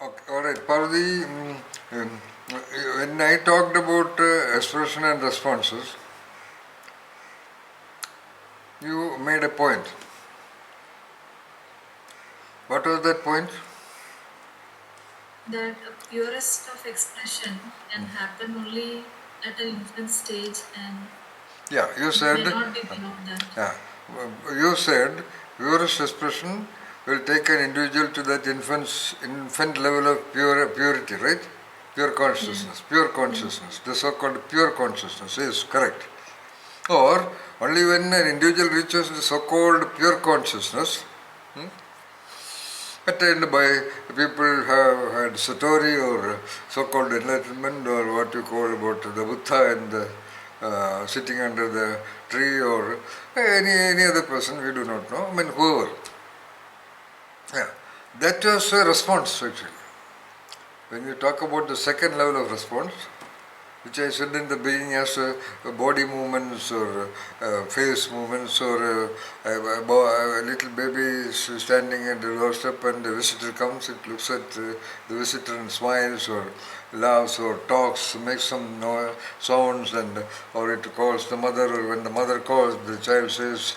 Okay, all right, Parvati, when I talked about expression and responses, you made a point. What was that point? That a purest of expression can happen only at an infant stage and Yeah, you it may said, not be beyond that. yeah, you said purest expression will take an individual to that infant level of purity, right? Yeah. Pure Yeah. consciousness, the so-called pure consciousness is correct. Or only when an individual reaches the so-called pure consciousness, attained by people who have had satori or so-called enlightenment or what you call about the Buddha and sitting under the tree or any other person we do not know. I mean whoever. Yeah, that was a response actually. When you talk about the second level of response, which I said in the beginning as body movements or face movements or a little baby is standing at the doorstep and the visitor comes, it looks at the visitor and smiles or laughs or talks, makes some sounds and or it calls the mother or when the mother calls, the child says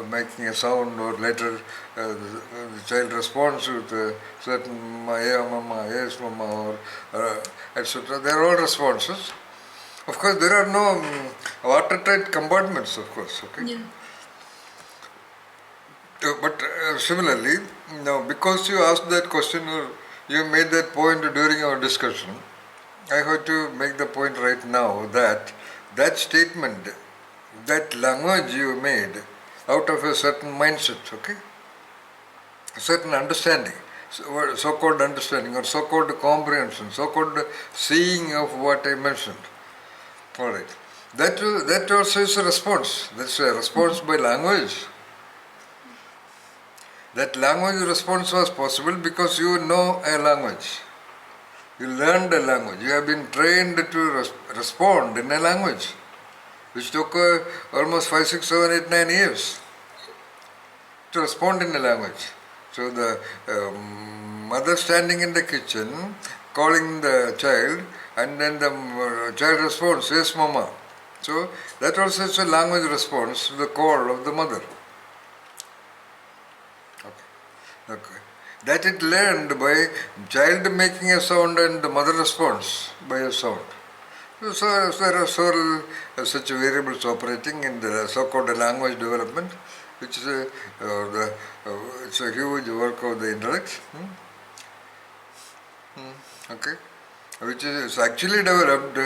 making a sound or later the child responds with a certain yeah mama, yes mama or etc. They are all responses. Of course, there are no watertight compartments, of course, okay. Yeah. But similarly, now because you asked that question or you made that point during our discussion, I have to make the point right now that that statement, that language you made out of a certain mindset, okay, a certain understanding, so-called understanding or so-called comprehension, so-called seeing of what I mentioned. All right. That also is a response. That's a response by language. That language response was possible because you know a language. You learned a language. You have been trained to respond in a language, which took almost 5, 6, 7, 8, 9 years to respond in a language. So the mother standing in the kitchen, calling the child, and then the child responds, yes, mama. So that also is a language response to the call of the mother. Okay. Okay. That it learned by child making a sound and the mother responds by a sound. So there are several such variables operating in the so-called language development, which is it's a huge work of the intellect. Okay, which is actually developed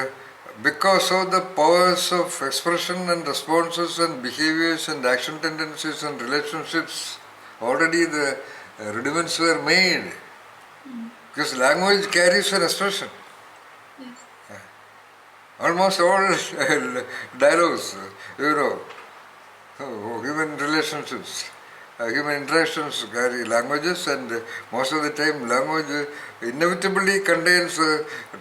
because of the powers of expression and responses and behaviors and action tendencies and relationships. Already the rudiments were made because language carries an expression. Yes. Almost all dialogues, you know, human relationships, human interactions carry languages, and most of the time, language inevitably contains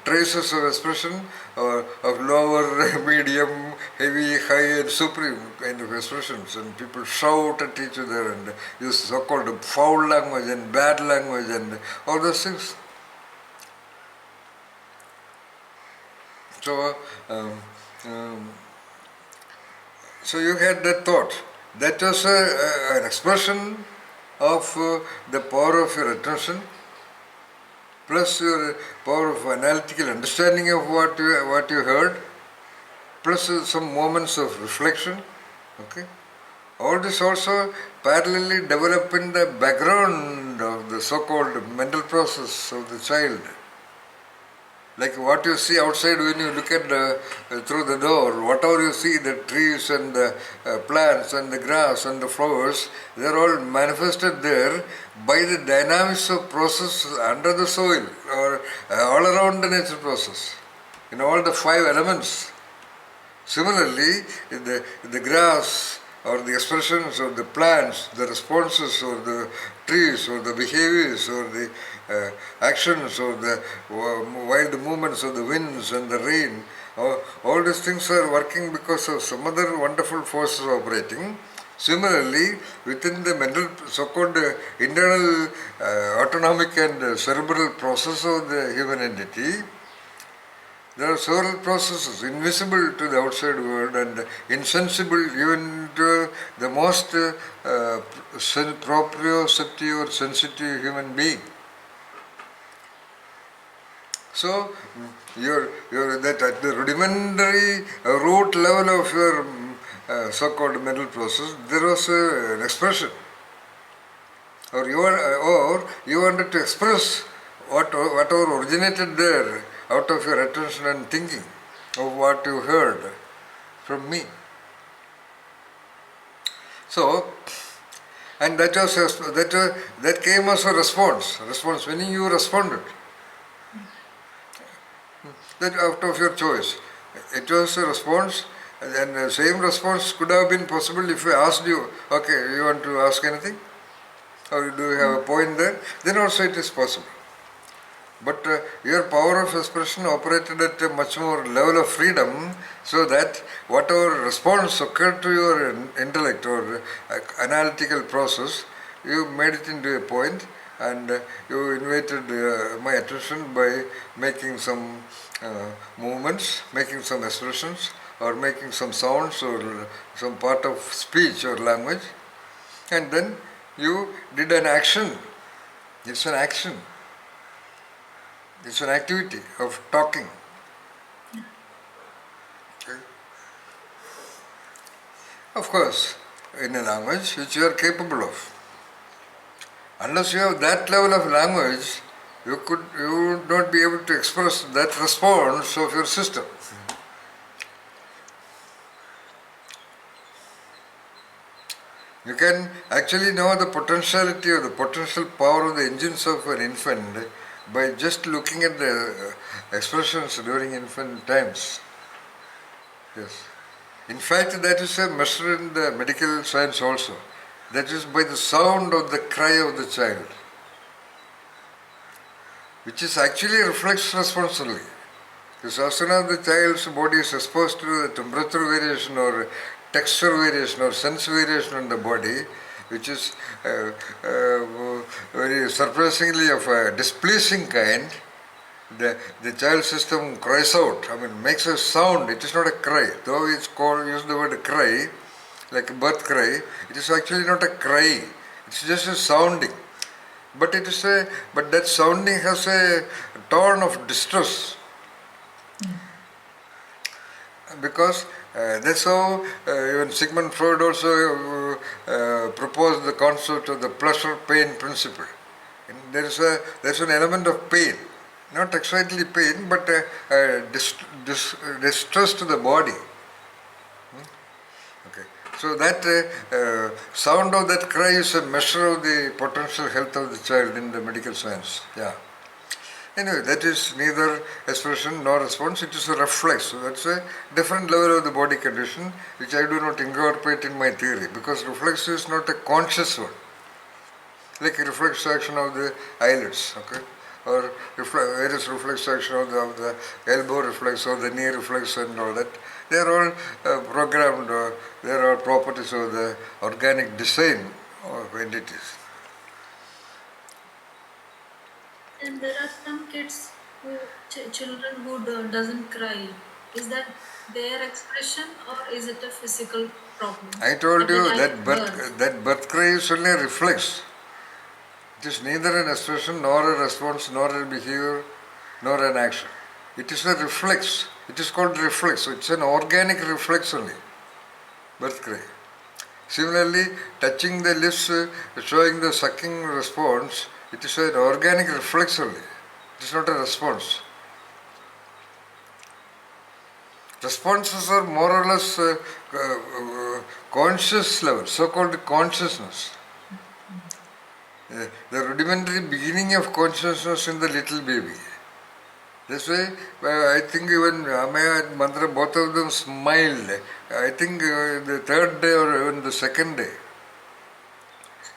traces of expression of lower, medium, heavy, high, and supreme kind of expressions. And people shout at each other and use so called foul language and bad language and all those things. So, um, so you had that thought. That was an expression of the power of your attention, plus your power of analytical understanding of what you heard, plus some moments of reflection. Okay, all this also parallelly develop in the background of the so-called mental process of the child. Like what you see outside when you look at through the door, whatever you see, the trees and the plants and the grass and the flowers, they are all manifested there by the dynamics of process under the soil or all around the nature process. In all the five elements. Similarly, the grass or the expressions of the plants, the responses of the trees or the behaviors or the actions or the wild movements of the winds and the rain, all these things are working because of some other wonderful forces operating Similarly, within the mental, so-called internal autonomic and cerebral process of the human entity, there are several processes invisible to the outside world and insensible even to the most proprioceptive or sensitive human being. So, that at the rudimentary root level of your so-called mental process, there was an expression, or you wanted to express whatever originated there out of your attention and thinking of what you heard from me. So, and that came as a response. Response meaning you responded. That out of your choice. It was a response, and the same response could have been possible if I asked you, okay, you want to ask anything? Or do you have a point there? Then also it is possible. But your power of expression operated at a much more level of freedom, so that whatever response occurred to your intellect or analytical process, you made it into a point, and you invited my attention by making some movements, making some expressions, or making some sounds or some part of speech or language, and then you did an action. It's an action. It's an activity of talking. Okay. Of course, in a language which you are capable of. Unless you have that level of language, you would not be able to express that response of your system. You can actually know the potentiality or the potential power of the engines of an infant by just looking at the expressions during infant times. Yes. In fact, that is a measure in the medical science also. That is by the sound of the cry of the child, which is actually a reflex response only. Because as soon as the child's body is exposed to the temperature variation or texture variation or sense variation in the body, which is very surprisingly of a displeasing kind, the child system cries out, makes a sound. It is not a cry. Though it's use the word cry, like a birth cry, it is actually not a cry. It's just a sounding. But that sounding has a tone of distress. Because that's how even Sigmund Freud also proposed the concept of the pleasure-pain principle. And there's an element of pain, not exactly pain, but distress to the body. Okay. So that sound of that cry is a measure of the potential health of the child in the medical science. Yeah. Anyway, that is neither expression nor response, it is a reflex. So that's a different level of the body condition which I do not incorporate in my theory, because reflex is not a conscious one. Like a reflex action of the eyelids, okay? Or various reflex action of the elbow reflex or the knee reflex and all that. They are all programmed, they are all properties of the organic design of entities. And there are some kids children who doesn't cry. Is that their expression or is it a physical problem? I told you that birth. that birth cry is only a reflex. It is neither an expression nor a response nor a behavior nor an action. It is a reflex. It is called reflex. So it's an organic reflex only. Birth cry. Similarly, touching the lips, showing the sucking response, it is an organic reflex only. It is not a response. Responses are more or less conscious level, so-called consciousness. The rudimentary beginning of consciousness in the little baby. That's why I think even Amaya and Mantra, both of them smiled. I think the third day or even the second day.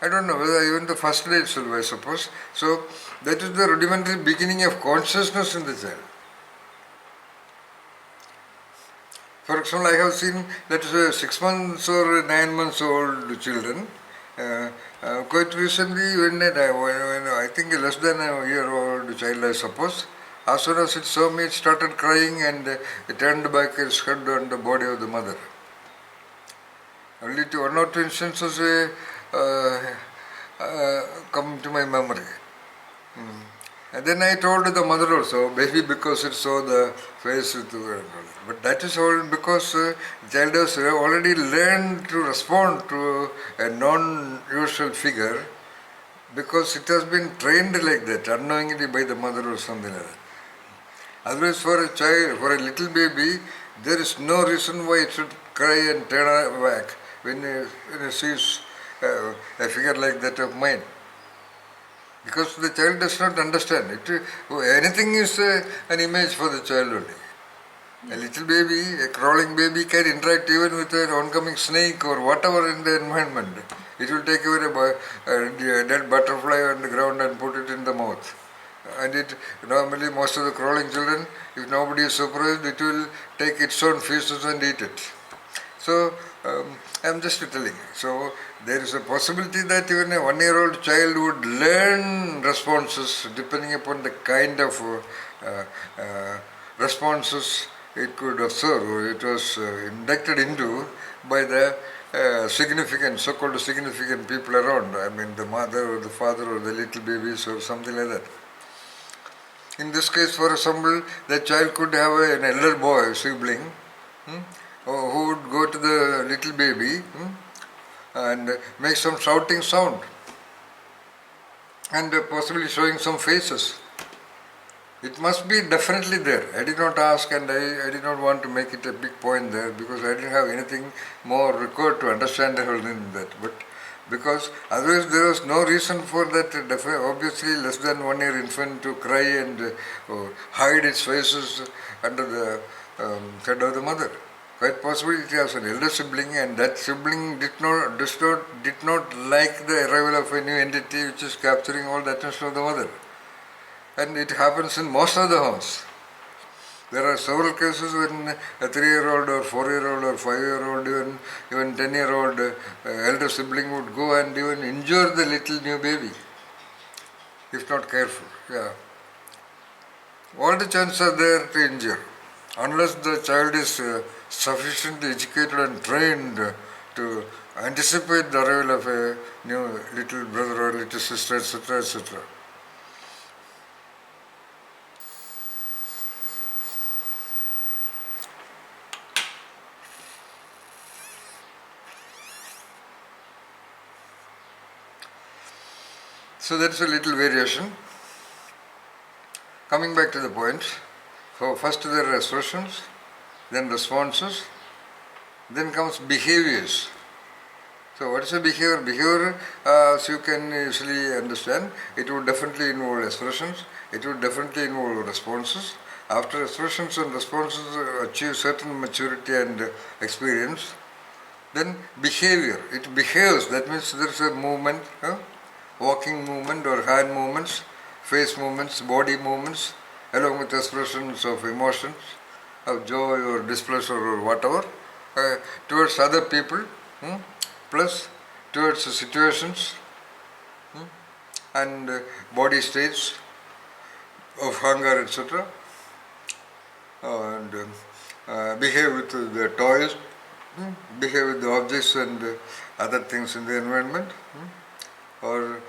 I don't know whether even the first day itself, I suppose. So that is the rudimentary beginning of consciousness in the child. For example, I have seen, let's say, 6 months or 9 months old children. Quite recently, when I think less than a year old child, I suppose, as soon as it saw me, it started crying and it turned back its head on the body of the mother. Only one or two instances come to my memory. And then I told the mother also, maybe because it saw the face with the, but that is all because the child has already learned to respond to a non-usual figure because it has been trained like that, unknowingly by the mother or something like that. Otherwise, for a child, for a little baby, there is no reason why it should cry and turn back when it sees a figure like that of mine. Because the child does not understand. Anything is an image for the child only. A little baby, a crawling baby can interact even with an oncoming snake or whatever in the environment. It will take away a dead butterfly on the ground and put it in the mouth. And it normally, most of the crawling children, if nobody is surprised, it will take its own feces and eat it. So I'm just telling. So there is a possibility that even a 1-year-old child would learn responses depending upon the kind of responses it could observe or it was inducted into by the so-called significant people around. I mean the mother or the father or the little babies or something like that. In this case, for example, the child could have an elder boy, sibling, who would go to the little baby and make some shouting sound and possibly showing some faces. It must be definitely there. I did not ask and I did not want to make it a big point there because I didn't have anything more required to understand that. But because otherwise there was no reason for that obviously less than 1 year infant to cry and hide its faces under the head of the mother. Quite possibly it has an elder sibling and that sibling did not like the arrival of a new entity which is capturing all the attention of the mother. And it happens in most of the homes. There are several cases when a 3-year-old or 4-year-old or 5-year-old, even 10-year-old elder sibling would go and even injure the little new baby, if not careful. Yeah. All the chances are there to injure, unless the child is sufficiently educated and trained to anticipate the arrival of a new little brother or little sister, etc., etc. So that's a little variation. Coming back to the point, so first there are assertions, then responses, then comes behaviors. So what is a behavior? Behavior, as you can easily understand, it would definitely involve expressions, it would definitely involve responses. After expressions and responses achieve certain maturity and experience, then behavior, it behaves, that means there is a movement, walking movement or hand movements, face movements, body movements, along with expressions of emotions, of joy or displeasure or whatever, towards other people, plus towards situations and body states of hunger, etc. And behave with the toys, behave with the objects and other things in the environment, or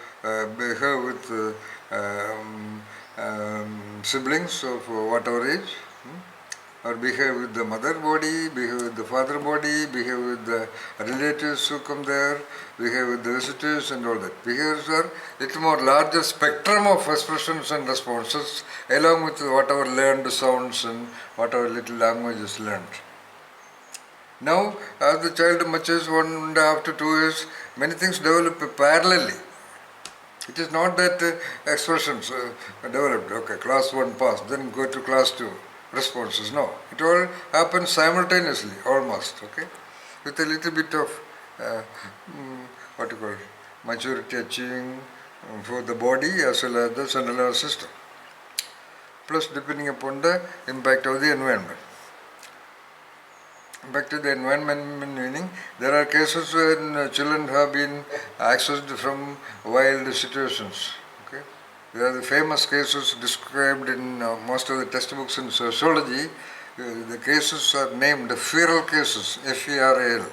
behave with siblings of whatever age, or behave with the mother body, behave with the father body, behave with the relatives who come there, behave with the visitors and all that. Behaviors are little more larger spectrum of expressions and responses along with whatever learned sounds and whatever little language is learned. Now, as the child matures 1.5 to 2 years, many things develop parallelly. It is not that expressions developed, okay, class 1 passed, then go to class 2, responses. No, it all happens simultaneously, almost, okay, with a little bit of maturity achieving for the body as well as the central nervous system, plus depending upon the impact of the environment. back to the environment meaning, there are cases when children have been accessed from wild situations. Okay, there are the famous cases described in most of the textbooks in sociology. The cases are named feral cases, FERAL.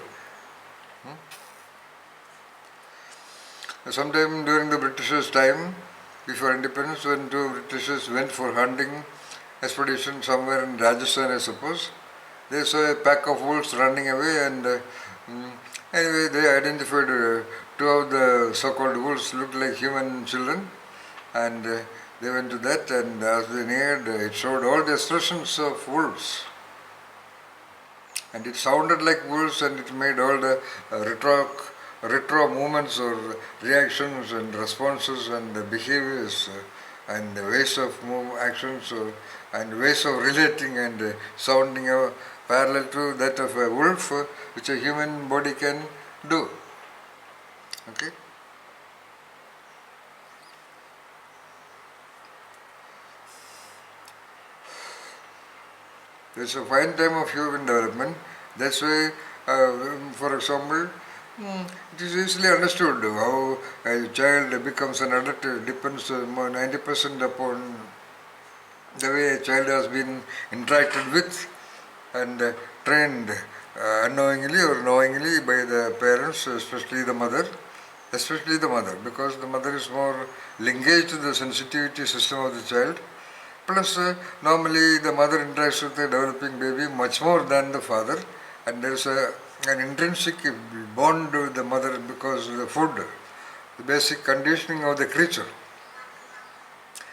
Sometime during the Britishers' time, before independence, when two Britishers went for hunting expedition somewhere in Rajasthan, I suppose, they saw a pack of wolves running away, and anyway, they identified two of the so-called wolves looked like human children, and they went to that, and as they neared, it showed all the expressions of wolves. And it sounded like wolves, and it made all the retro movements or reactions and responses and the behaviors and the ways of actions and ways of relating and sounding parallel to that of a wolf, which a human body can do. Okay. There's a fine time of human development. That's why, for example, it is easily understood how a child becomes an adult. Depends 90% upon the way a child has been interacted with and trained unknowingly or knowingly by the parents, especially the mother. Especially the mother, because the mother is more linkaged to the sensitivity system of the child. Plus, normally the mother interacts with the developing baby much more than the father, and there is an intrinsic bond with the mother because of the food, the basic conditioning of the creature.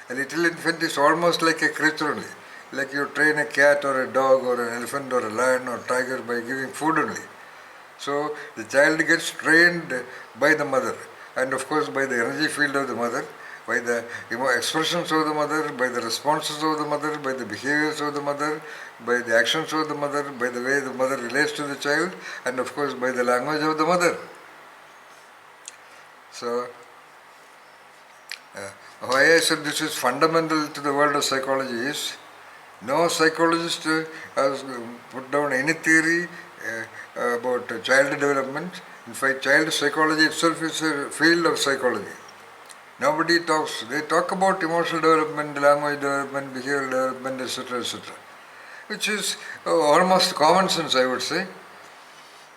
A little infant is almost like a creature only, like you train a cat or a dog or an elephant or a lion or tiger by giving food only. So the child gets trained by the mother, and of course by the energy field of the mother, by the expressions of the mother, by the responses of the mother, by the behaviors of the mother, by the actions of the mother, by the way the mother relates to the child, and of course by the language of the mother. So, why I said this is fundamental to the world of psychology is, no psychologist has put down any theory about child development. In fact, child psychology itself is a field of psychology. Nobody talks, they talk about emotional development, language development, behavioral development, etc., which is almost common sense, I would say.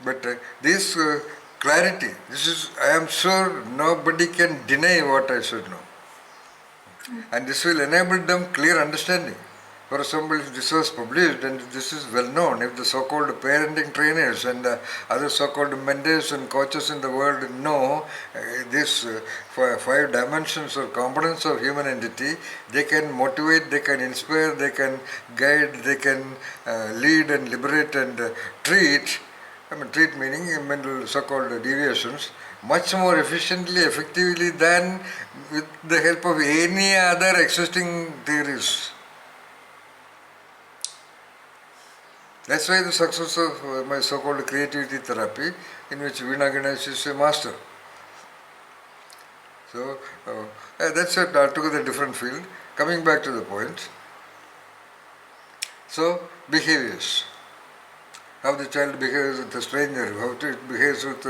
But this clarity, this is, I am sure nobody can deny what I said now. And this will enable them clear understanding. For example, if this was published and this is well known, if the so-called parenting trainers and other so-called mentors and coaches in the world know this five dimensions or components of human entity, they can motivate, they can inspire, they can guide, they can lead and liberate and treat. I mean, treat meaning mental so-called deviations much more efficiently, effectively than with the help of any other existing theories. That's why the success of my so-called creativity therapy, in which Veena Ganesh is a master. So, that's a altogether different field. Coming back to the point. So, behaviors. How the child behaves with a stranger, how it behaves with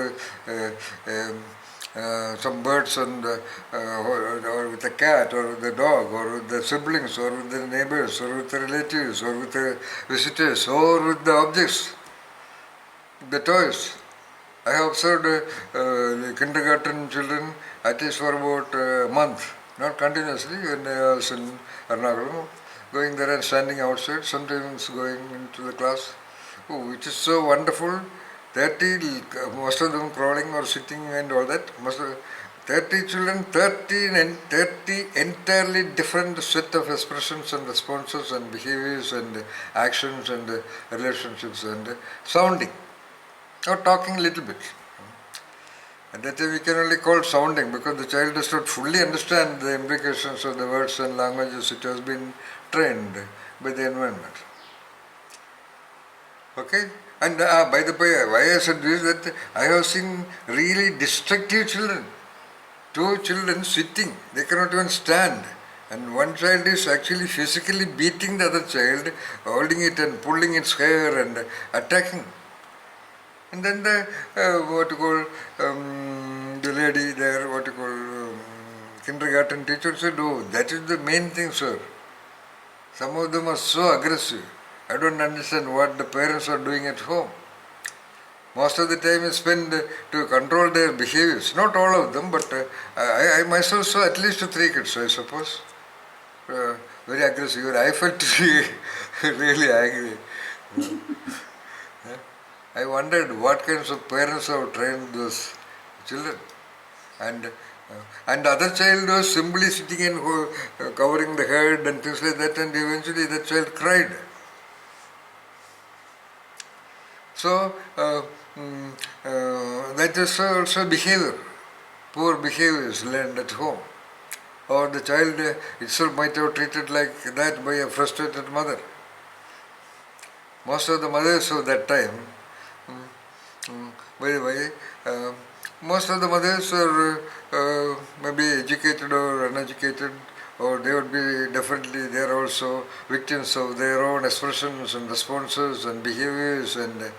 some birds and or with a cat or with a dog or with the siblings or with the neighbors or with the relatives or with the visitors or with the objects, the toys. I have observed the kindergarten children at least for about a month, not continuously, when I was in Ernakulam, going there and standing outside, sometimes going into the class. Oh, it is so wonderful. 30, most of them crawling or sitting and all that. 30 children, 30 entirely different set of expressions and responses and behaviors and actions and relationships and sounding or talking a little bit. And that we can only call sounding because the child does not fully understand the implications of the words and languages it has been trained by the environment. Okay? And by the way, why I said this, that I have seen really destructive children. Two children sitting, they cannot even stand. And one child is actually physically beating the other child, holding it and pulling its hair and attacking. And then the what you call the lady there, what you call kindergarten teacher said, "Oh, that is the main thing, sir. Some of them are so aggressive. I don't understand what the parents are doing at home. Most of the time is spent to control their behaviors. Not all of them, but I myself saw at least three kids, I suppose. Very aggressive. I felt really angry. I wondered what kinds of parents have trained those children. And the other child was simply sitting and covering the head and things like that, and eventually the child cried. So that is also behavior. Poor behavior is learned at home. Or the child itself might have treated like that by a frustrated mother. Most of the mothers of that time, by the way, most of the mothers are maybe educated or uneducated, or they would be definitely, they are also victims of their own expressions and responses and behaviors and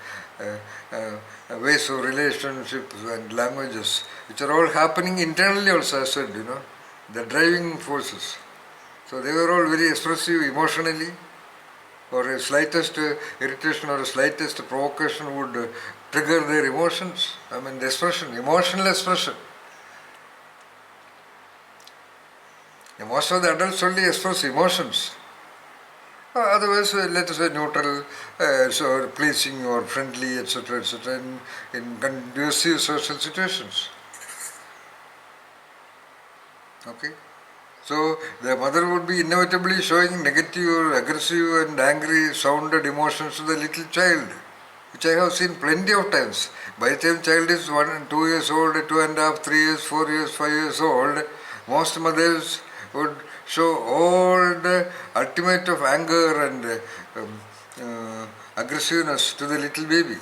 ways of relationships and languages, which are all happening internally also, as I said, the driving forces. So they were all very expressive emotionally, or a slightest irritation or a slightest provocation would trigger their emotions. I mean, the expression, emotional expression. And most of the adults only express emotions. Otherwise, let us say neutral, so pleasing or friendly, etc., in conducive social situations. Okay? So the mother would be inevitably showing negative or aggressive and angry sounded emotions to the little child, which I have seen plenty of times. By the time child is 1 and 2 years old, 2.5, 3 years, 4 years, 5 years old, most mothers would show all the ultimate of anger and aggressiveness to the little baby.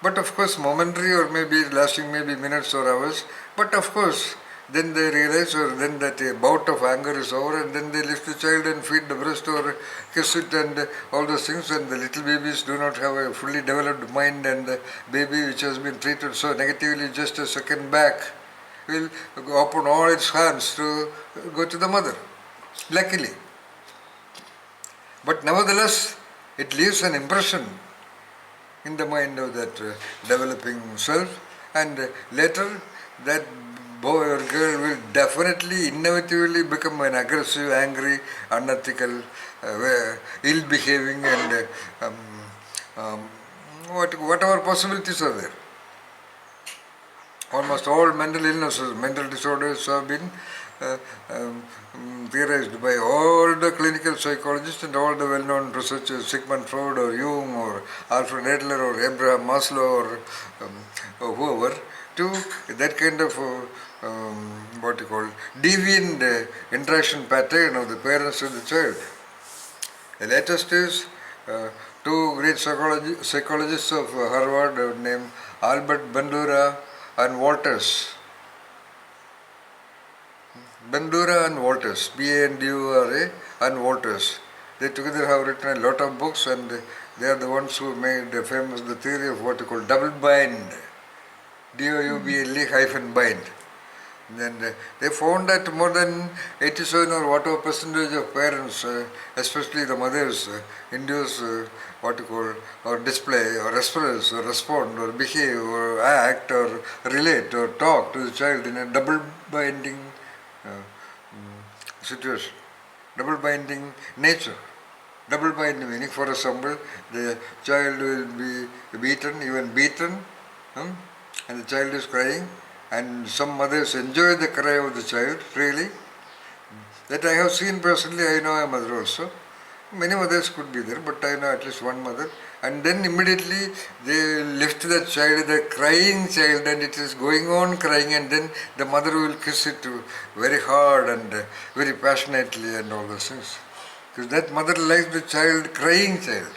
But of course momentary, or maybe lasting maybe minutes or hours. But of course then they realize, or then that a bout of anger is over, and then they lift the child and feed the breast or kiss it and all those things, and the little babies do not have a fully developed mind, and the baby which has been treated so negatively just a second back will open all its hands to go to the mother, luckily. But nevertheless, it leaves an impression in the mind of that developing self, and later that boy or girl will definitely, inevitably become an aggressive, angry, unethical, ill-behaving, and um, whatever possibilities are there. Almost all mental illnesses, mental disorders have been uh, um, theorized by all the clinical psychologists and all the well-known researchers, Sigmund Freud or Jung or Alfred Adler or Abraham Maslow or whoever, to that kind of what you call deviant interaction pattern of the parents and the child. The latest is two great psychologists of Harvard named Albert Bandura and Walters. Bandura and Walters, Bandura and Walters. They together have written a lot of books, and they are the ones who made famous the theory of what you call double bind, double-bind. Then they found that more than 87 or whatever percentage of parents, especially the mothers, induce what you call or display or express or respond or behave or act or relate or talk to the child in a double binding situation, double binding nature. Double binding meaning, for example, the child will be beaten, even beaten, and the child is crying, and some mothers enjoy the cry of the child, really. That I have seen personally. I know a mother also. Many mothers could be there, but I know at least one mother. And then immediately they lift the child, the crying child, and it is going on crying, and then the mother will kiss it very hard and very passionately and all those things. Because that mother likes the child, crying child.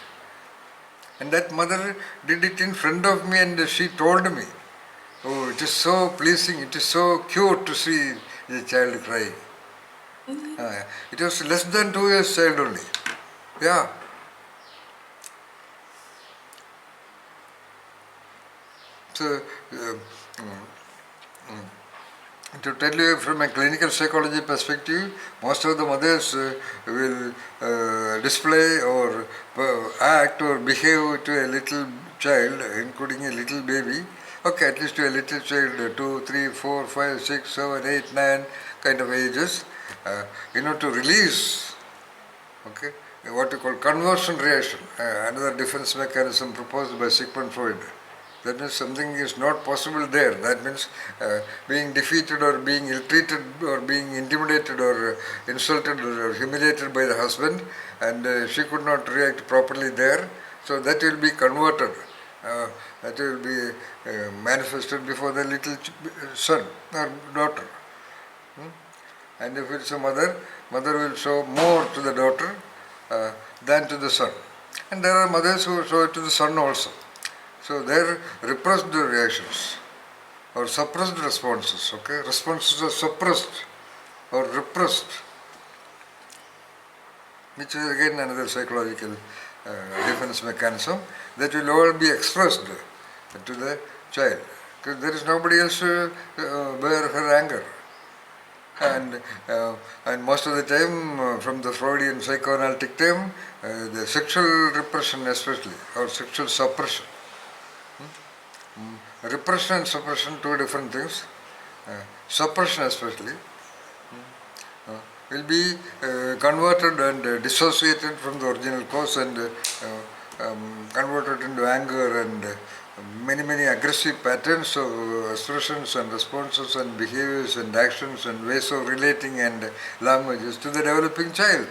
And that mother did it in front of me, and she told me, "Oh, it is so pleasing, it is so cute to see the child crying." It was less than 2 years child only. Yeah. So, to tell you from a clinical psychology perspective, most of the mothers will display or act or behave to a little child, including a little baby. Okay, at least to a little child, 2, 3, 4, 5, 6, 7, 8, 9 kind of ages, to release, okay, what you call conversion reaction, another defense mechanism proposed by Sigmund Freud. That means something is not possible there. That means being defeated or being ill-treated or being intimidated or insulted or humiliated by the husband, and she could not react properly there. So that will be converted. That will be manifested before the little son or daughter. And if it's a mother, mother will show more to the daughter than to the son. And there are mothers who show it to the son also. So their repressed reactions or suppressed responses, okay? Responses are suppressed or repressed, which is again another psychological defense mechanism that will all be expressed to the child. Because there is nobody else to bear her anger. And most of the time, from the Freudian psychoanalytic term, the sexual repression especially, or sexual suppression. Repression and suppression, two different things. Suppression especially will be converted and dissociated from the original cause and converted into anger and many aggressive patterns of expressions and responses and behaviors and actions and ways of relating and languages to the developing child.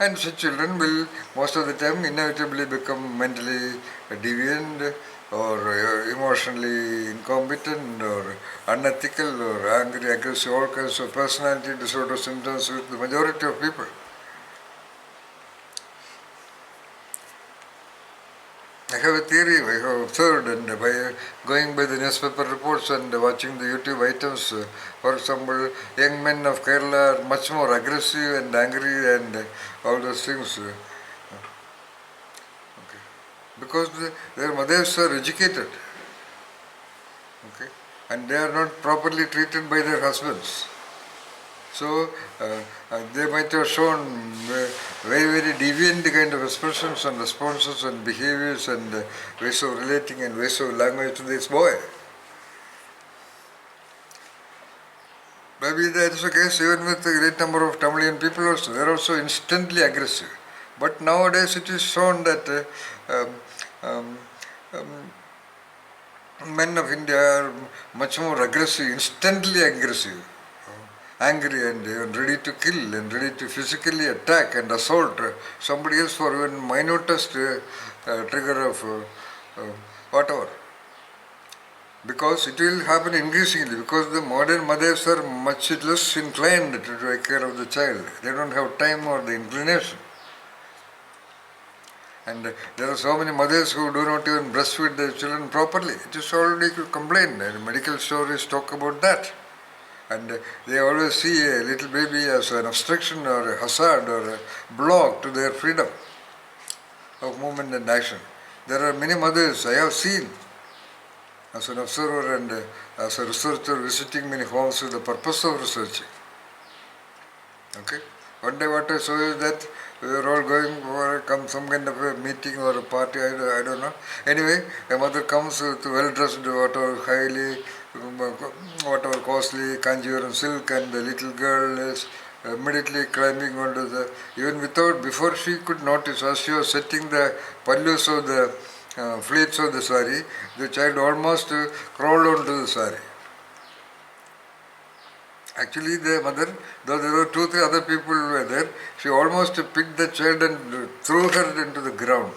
And such children will most of the time inevitably become mentally deviant or emotionally incompetent or unethical or angry, aggressive, all kinds of personality disorder symptoms with the majority of people. I have a theory I have observed, and by going by the newspaper reports and watching the YouTube items, for example, young men of Kerala are much more aggressive and angry and all those things. Okay. Because their mothers are educated, okay, and they are not properly treated by their husbands. So they might have shown very deviant kind of expressions and responses and behaviors and ways of relating and ways of language to this boy. Maybe that is the case even with a great number of Tamilian people also. They are also instantly aggressive. But nowadays it is shown that men of India are much more aggressive, instantly aggressive, angry and ready to kill and ready to physically attack and assault somebody else for even minutest trigger of whatever. Because it will happen increasingly, because the modern mothers are much less inclined to take care of the child. They don't have time or the inclination. And there are so many mothers who do not even breastfeed their children properly. It is already complained, and medical stories talk about that. And they always see a little baby as an obstruction or a hazard or a block to their freedom of movement and action. There are many mothers I have seen as an observer and as a researcher visiting many homes with the purpose of researching. Okay? One day what I saw is that we were all going for some kind of a meeting or a party, I don't know. Anyway, a mother comes with well-dressed, whatever costly Kanjivaram silk, and the little girl is immediately climbing onto the, even before she could notice, as she was setting the pallus of the fleets of the sari, the child almost crawled onto the sari. Actually, the mother, though there were 2-3 other people who were there, she almost picked the child and threw her into the ground.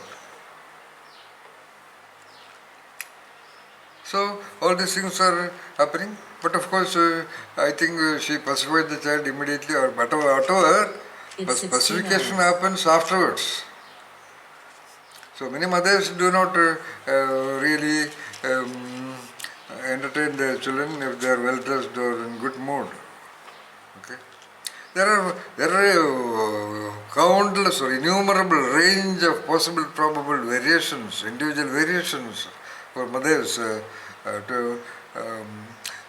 So, all these things are happening. But of course, I think she pacified the child immediately, or whatever. Pacification happens afterwards. So, many mothers do not really entertain their children if they are well dressed or in good mood. Okay. There are countless or innumerable range of possible probable variations, individual variations for mothers to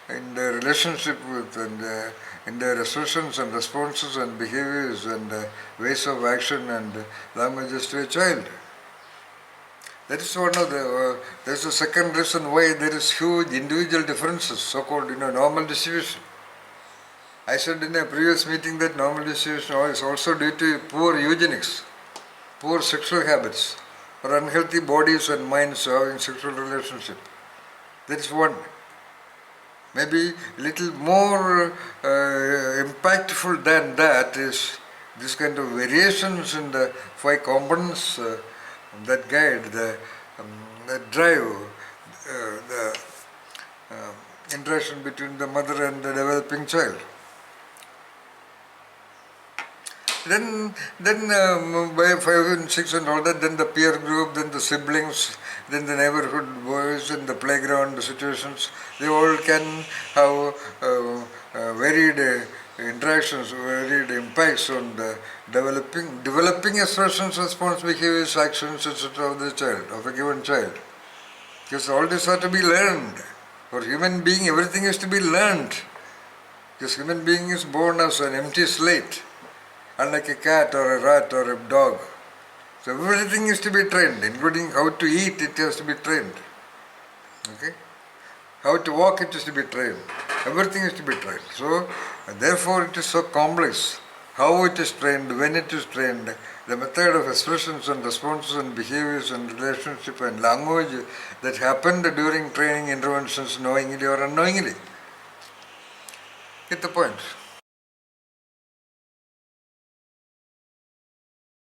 in their relationship with and in their assertions and responses and behaviors and ways of action and languages to a child. That is one of the. That's the second reason why there is huge individual differences, so-called normal distribution. I said in a previous meeting that normal distribution is also due to poor eugenics, poor sexual habits, or unhealthy bodies and minds having sexual relationship. That is one. Maybe a little more impactful than that is this kind of variations in the five components that guide that drive the interaction between the mother and the developing child. Then by 5 and 6 and all that, then the peer group, then the siblings, then the neighborhood boys and the playground situations, they all can have varied interactions, varied impacts on the developing expressions, response, behaviors, actions, etc. of the child, of a given child. Because all this are to be learned. For human being, everything is to be learned. Because human being is born as an empty slate, unlike a cat or a rat or a dog. So everything is to be trained, including how to eat, it has to be trained. Okay? How to walk, it is to be trained. Everything is to be trained. So, therefore it is so complex. How it is trained, when it is trained, the method of expressions and responses and behaviors and relationship and language that happened during training interventions knowingly or unknowingly. Get the point?